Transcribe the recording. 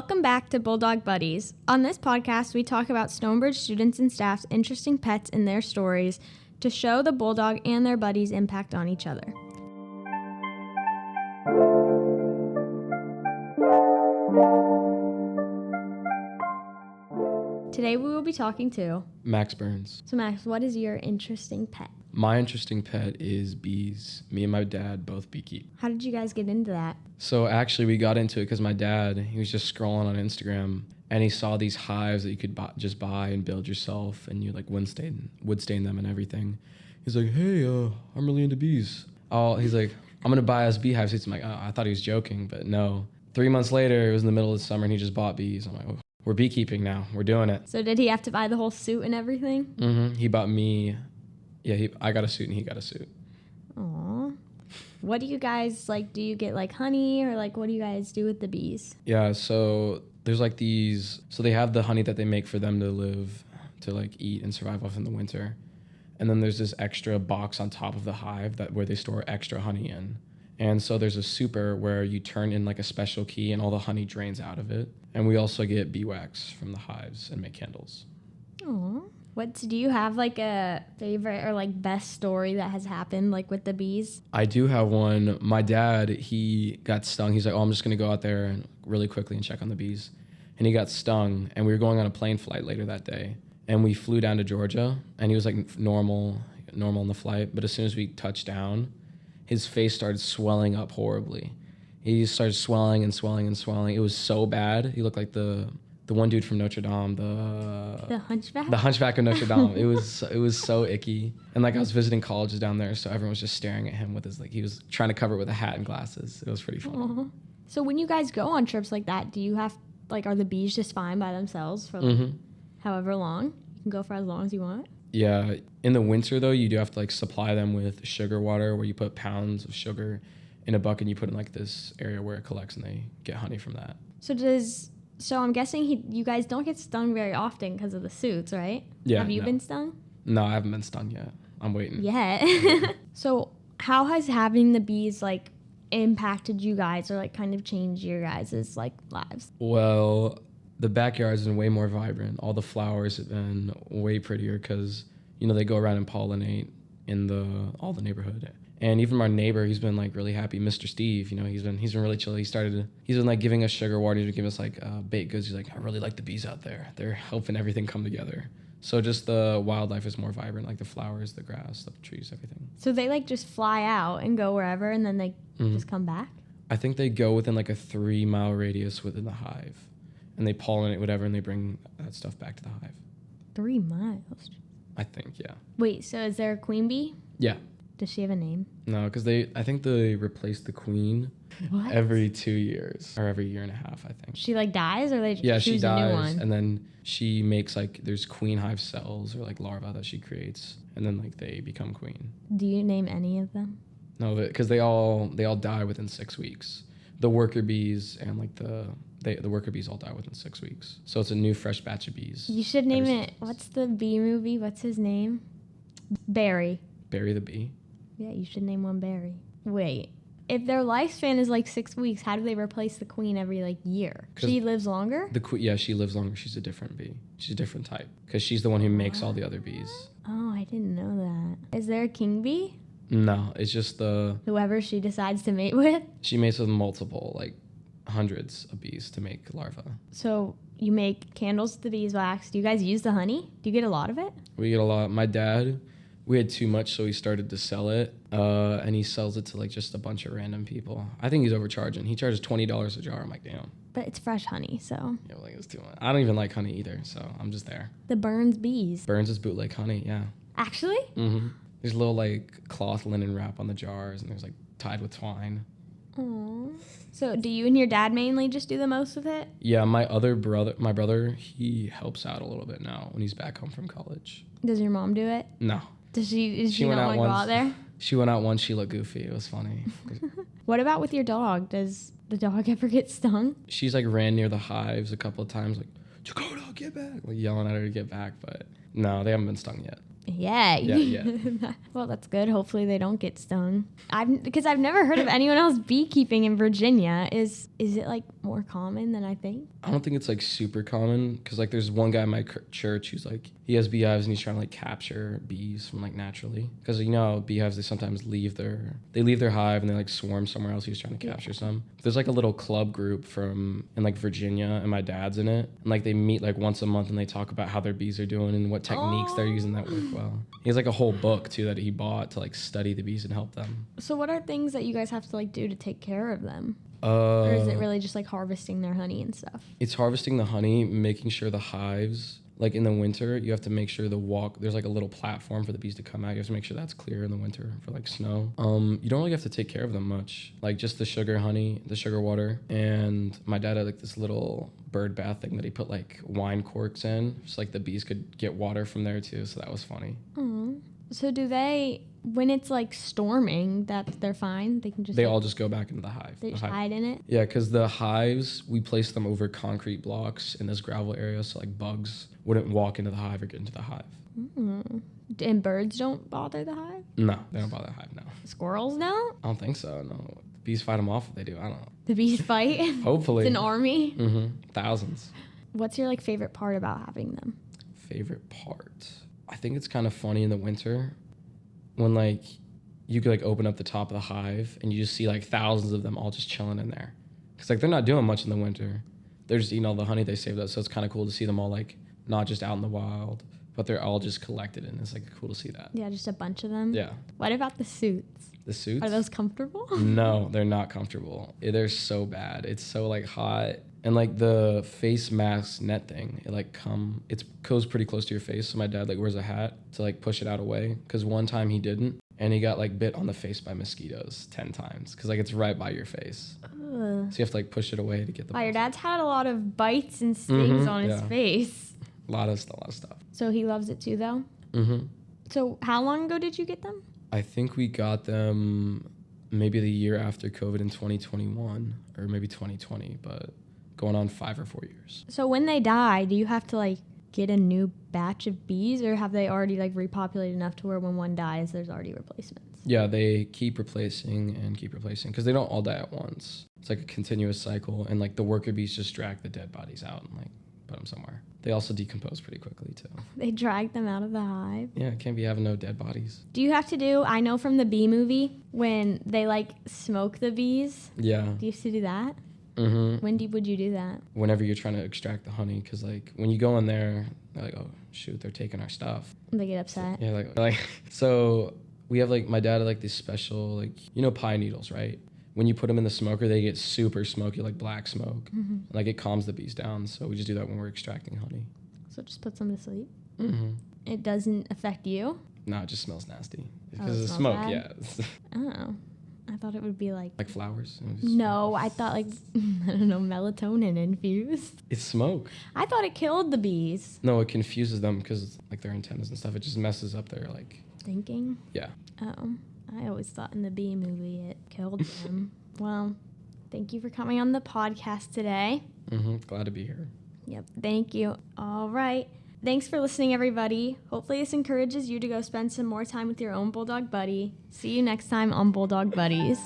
Welcome back to Bulldog Buddies. On this podcast, we talk about Stonebridge students and staff's interesting pets and their stories to show the Bulldog and their buddies' impact on each other. Today we will be talking to Max Burns. So Max, what is your interesting pet? My interesting pet is bees. Me and my dad both beekeep. How did you guys get into that? So actually we got into it because my dad, he was just scrolling on Instagram and he saw these hives that you could just buy and build yourself, and you like wood stain them and everything. He's like, hey, I'm really into bees. He's like, I'm going to buy us beehives. I'm like, I thought he was joking, but no. 3 months later, it was in the middle of the summer and he just bought bees. I'm like, oh, we're beekeeping now. We're doing it. So did he have to buy the whole suit and everything? Mm-hmm. He bought me. Yeah, I got a suit and he got a suit. Aw. What do you guys, like, do you get, like, honey, or, like, what do you guys do with the bees? Yeah, so there's, like, these... So they have the honey that they make for them to live, to, like, eat and survive off in the winter. And then there's this extra box on top of the hive where they store extra honey in. And so there's a super where you turn in, like, a special key and all the honey drains out of it. And we also get bee wax from the hives and make candles. Aw. Do you have, like, a favorite or, like, best story that has happened, like, with the bees? I do have one. My dad, he got stung. He's like, I'm just going to go out there and really quickly and check on the bees. And he got stung, and we were going on a plane flight later that day. And we flew down to Georgia, and he was, like, normal in the flight. But as soon as we touched down, his face started swelling up horribly. He started swelling and swelling and swelling. It was so bad. He looked like the one dude from Notre Dame, the Hunchback? The Hunchback of Notre Dame. It was so icky. And like I was visiting colleges down there, so everyone was just staring at him with his, like, he was trying to cover it with a hat and glasses. It was pretty fun. Aww. So when you guys go on trips like that, do you have, like, are the bees just fine by themselves for, like, however long? You can go for as long as you want? Yeah. In the winter, though, you do have to, like, supply them with sugar water, where you put pounds of sugar in a bucket and you put in, like, this area where it collects and they get honey from that. So I'm guessing you guys don't get stung very often because of the suits, right? Yeah. Have you been stung? No, I haven't been stung yet. I'm waiting. Yeah. So how has having the bees, like, impacted you guys, or, like, kind of changed your guys' like, lives? Well, the backyard's been way more vibrant. All the flowers have been way prettier because, you know, they go around and pollinate in all the neighborhood. And even our neighbor, he's been, like, really happy. Mr. Steve, you know, he's been really chill. He's been, like, giving us sugar water. He's been giving us, like, baked goods. He's like, I really like the bees out there. They're helping everything come together. So just the wildlife is more vibrant, like the flowers, the grass, the trees, everything. So they, like, just fly out and go wherever, and then they just come back? I think they go within, like, a 3-mile radius within the hive. And they pollinate whatever, and they bring that stuff back to the hive. 3 miles? I think, yeah. Wait, so is there a queen bee? Yeah. Does she have a name? No, because I think they replace the queen every 2 years, or every year and a half, I think. She, like, dies, or they just choose a new one? And then she makes, like, there's queen hive cells or, like, larvae that she creates, and then, like, they become queen. Do you name any of them? No, because they all die within 6 weeks. The worker bees and, like, the worker bees all die within 6 weeks. So it's a new fresh batch of bees. You should name it, what's the bee movie? What's his name? Barry. Barry the bee? Yeah, you should name one Barry. Wait, if their lifespan is, like, 6 weeks, how do they replace the queen every, like, year? She lives longer? Yeah, she lives longer. She's a different bee. She's a different type because she's the one who makes all the other bees. Oh, I didn't know that. Is there a king bee? No, it's just whoever she decides to mate with? She mates with multiple, like, hundreds of bees to make larvae. So you make candles with the beeswax. Do you guys use the honey? Do you get a lot of it? We get a lot. My dad, we had too much, so he started to sell it, and he sells it to, like, just a bunch of random people. I think he's overcharging. He charges $20 a jar. I'm like, damn. But it's fresh honey, so. Yeah, like, it's too much. I don't even like honey either, so I'm just there. The Burns bees. Burns is bootleg honey, yeah. Actually? Mm-hmm. There's a little, like, cloth linen wrap on the jars, and there's, like, tied with twine. Aww. So do you and your dad mainly just do the most of it? Yeah, my brother, he helps out a little bit now when he's back home from college. Does your mom do it? No. Does she not want to go out there? She went out once. She looked goofy. It was funny. What about with your dog? Does the dog ever get stung? She's, like, ran near the hives a couple of times, like, Dakota, get back, like, yelling at her to get back. But no, they haven't been stung yet. Yeah. Well, that's good. Hopefully they don't get stung. Because I've never heard of anyone else beekeeping in Virginia. Is it, like, more common than I think? I don't think it's like super common because like there's one guy in my church who's like he has beehives and he's trying to like capture bees from like naturally because you know beehives they sometimes leave their hive and they like swarm somewhere else. He's trying to capture some. There's like a little club group in like Virginia and my dad's in it and like they meet like once a month and they talk about how their bees are doing and what techniques they're using that work well. He has like a whole book too that he bought to like study the bees and help them. So what are things that you guys have to like do to take care of them? Or is it really just like harvesting their honey and stuff? It's harvesting the honey, making sure the hives, like in the winter, you have to make sure there's like a little platform for the bees to come out. You have to make sure that's clear in the winter for like snow. You don't really have to take care of them much. Like just the sugar honey, the sugar water. And my dad had like this little bird bath thing that he put like wine corks in. Just like the bees could get water from there too. So that was funny. Mm-hmm. So do they, when it's like storming, that they're fine? They can just... They all just go back into the hive. They just hide in it? Yeah, because the hives, we place them over concrete blocks in this gravel area so like bugs wouldn't walk into the hive or get into the hive. Mm-hmm. And birds don't bother the hive? No, they don't bother the hive, no. Squirrels don't? I don't think so, no. Bees fight them off if they do, I don't know. The bees fight? Hopefully. It's an army? Mm-hmm. Thousands. What's your like favorite part about having them? Favorite part? I think it's kind of funny in the winter when like you could like open up the top of the hive and you just see like thousands of them all just chilling in there. Cause like they're not doing much in the winter. They're just eating all the honey they saved up. So it's kind of cool to see them all like not just out in the wild, but they're all just collected and it's like cool to see that. Yeah, just a bunch of them. Yeah. What about the suits? The suits? Are those comfortable? No, they're not comfortable. They're so bad. It's so like hot. And like the face mask net thing, it goes pretty close to your face. So my dad like wears a hat to like push it out away. Cause one time he didn't. And he got like bit on the face by mosquitoes 10 times. Cause like it's right by your face. Ugh. So you have to like push it away to get the... Wow, your dad's had a lot of bites and stings on his face. A lot of stuff. So he loves it too though? Mm-hmm. So how long ago did you get them? I think we got them maybe the year after COVID in 2021 or maybe 2020, but going on 5 or 4 years. So when they die, do you have to like get a new batch of bees or have they already like repopulated enough to where when one dies, there's already replacements? Yeah, they keep replacing because they don't all die at once. It's like a continuous cycle and like the worker bees just drag the dead bodies out and like put them somewhere. They also decompose pretty quickly too. They drag them out of the hive? Yeah, can't be having no dead bodies. Do you have to do, I know from the bee movie, when they like smoke the bees? Yeah. Do you have to do that? Mm-hmm. When would you do that? Whenever you're trying to extract the honey, because like when you go in there, they're like, oh shoot, they're taking our stuff. They get upset. Yeah, like so we have like my dad had like these special like pine needles, right? When you put them in the smoker, they get super smoky, like black smoke. Mm-hmm. Like it calms the bees down. So we just do that when we're extracting honey. So it just puts them to sleep. Mm-hmm. It doesn't affect you? No, it just smells nasty because it of the smells smoke. bad? Yeah. Oh. I thought it would be like flowers. No, I thought like I don't know, melatonin infused. It's smoke. I thought it killed the bees. No, it confuses them because like their antennas and stuff. It just messes up their like thinking. Yeah. Oh, I always thought in the bee movie it killed them. Well, thank you for coming on the podcast today. Mm-hmm. Glad to be here. Yep. Thank you. All right. Thanks for listening, everybody. Hopefully this encourages you to go spend some more time with your own Bulldog buddy. See you next time on Bulldog Buddies.